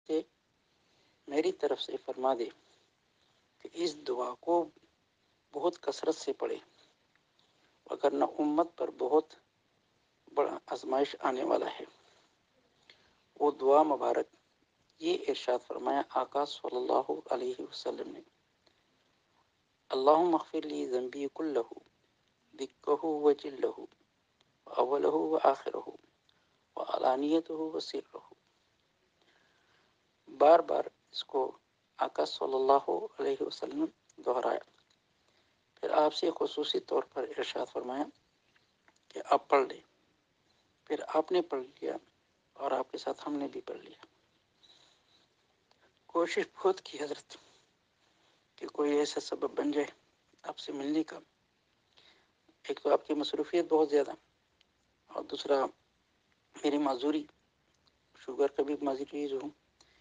کہ میری طرف سے فرما دے کہ اس دعا کو بہت کثرت سے پڑھے، وگرنہ امت پر بہت بڑا آزمائش آنے والا ہے۔ وہ دعا مبارک یہ ارشاد فرمایا آقا صلی اللہ علیہ وسلم نے، اللہم اغفر لی ذنبی کلہ دکہ و جلہ اولہ و آخرہ و علانیتہ و سرہ۔ بار بار اس کو آقا صلی اللہ علیہ وسلم دہرایا، پھر آپ سے خصوصی طور پر ارشاد فرمایا کہ آپ پڑھ لیں۔ پھر آپ نے پڑھ لیا اور آپ کے ساتھ ہم نے بھی پڑھ لیا۔ کوشش بہت کی حضرت کہ کوئی ایسا سبب بن جائے آپ سے ملنے کا۔ ایک تو آپ کی مصروفیت بہت زیادہ، اور دوسرا میری معذوری، شوگر کا بھی مریض ہوں